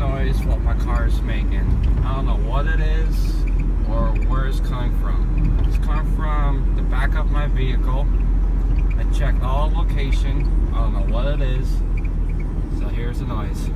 noise what my car is making. I don't know what it is or where it's coming from. It's coming from the back of my vehicle. I checked all location. I don't know what it is. So here's the noise.